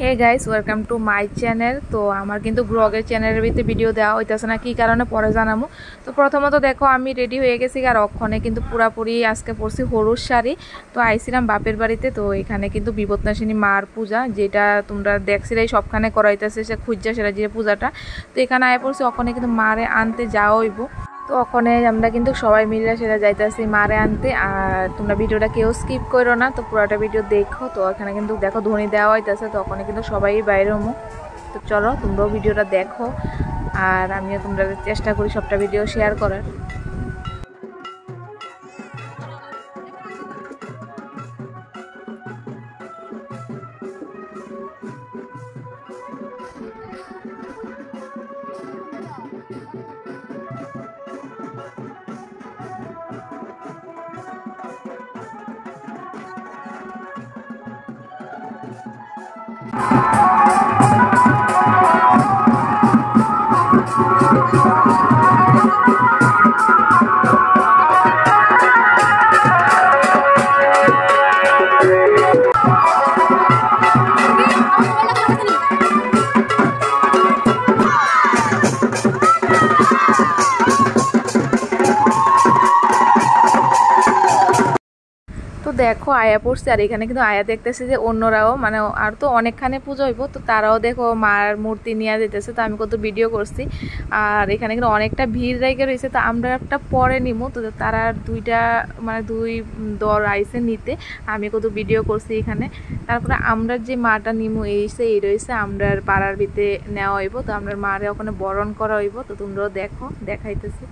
Hey guys welcome to my channel. तो आमार किन्तु ब्लॉगर चैनल भीतर भिडियो देওয়া হইতাছে না কি কারণে পরে জানামু। তো প্রথমত দেখো আমি রেডি হয়ে গেছি আর অক্ষণে কিন্তু পুরাপুরি আজকে পরছি হলুদ শাড়ি। তো আইছিলাম বাপের বাড়িতে, তো এখানে কিন্তু বিপত্নাশিনী মার পূজা যেটা তোমরা দেখছিলাই সবখানে করাইতেছে সে খুঁজা সেটা যে পূজাটা। তো এখানে আয় পড়ছি অক্ষণে কিন্তু মারে আনতে যাওয়া হইব। তো ওখানে আমরা কিন্তু সবাই মিলে সেটা যাইতেছি মারে আনতে। আর তোমরা ভিডিওটা কেউ স্কিপ করো না, তো পুরোটা ভিডিও দেখো। তো এখানে কিন্তু দেখো ধ্বনি দেওয়া হইতেছে, তো ওখানে কিন্তু সবাই বাইরে হমো। তো চলো তোমরাও ভিডিওটা দেখো আর আমিও তোমরা চেষ্টা করি সবটা ভিডিও শেয়ার করার। তো দেখো আয়া পড়ছে আর এখানে কিন্তু আয়া দেখতেছে যে অন্যরাও মানে আর তো অনেকখানে পুজো হইব, তো তারাও দেখো মার মূর্তি নিয়ে যেতেছে। তো আমি কত ভিডিও করছি আর এখানে কিন্তু অনেকটা ভিড় রেখে রয়েছে। তো আমরা একটা পরে নিমু, তো তারা দুইটা মানে দুই দল আইসে নিতে, আমি কত ভিডিও করছি এখানে। তারপরে আমরা যে মাটা নিমু এই রয়েছে আমরা পাড়ার ভিতরে নেওয়া হইব। তো আমরা মারে ওখানে বরণ করা হইব। তো তোমরাও দেখো দেখাইতেছি।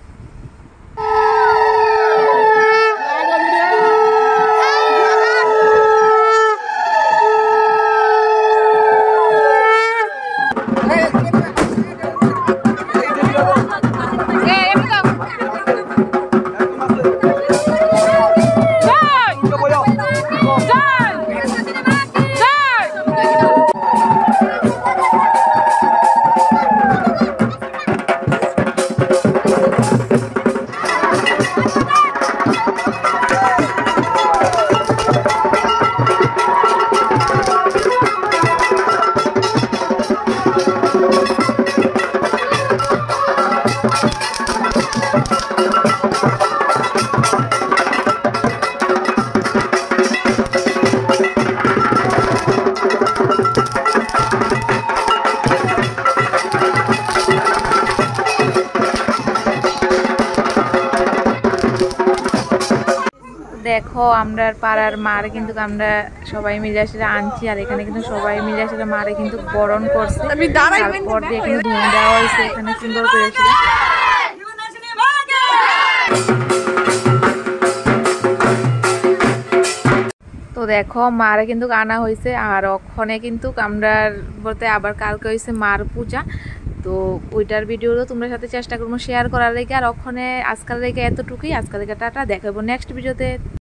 দেখো আমরা পাড়ার মারে কিন্তু আমরা সবাই মিলে সেটা আনছি আর এখানে কিন্তু সবাই মিলে সেটা মারে কিন্তু বরণ করছে। তারপর দিয়ে এখানে ধুয়ে দেওয়া হয়েছে, এখানে সুন্দর করেছিল। তো দেখো মারে কিন্তু আনা হয়েছে আর ওখানে কিন্তু আমরা বলতে আবার কালকে হয়েছে মার পূজা। তো ওইটার ভিডিওও তোমরা সাথে চেষ্টা করবো শেয়ার করার লেগে। আর ওখানে আজকাল লেগে এতটুকুই, আজকাল লেগে টাটা, দেখাবো নেক্সট ভিডিওতে।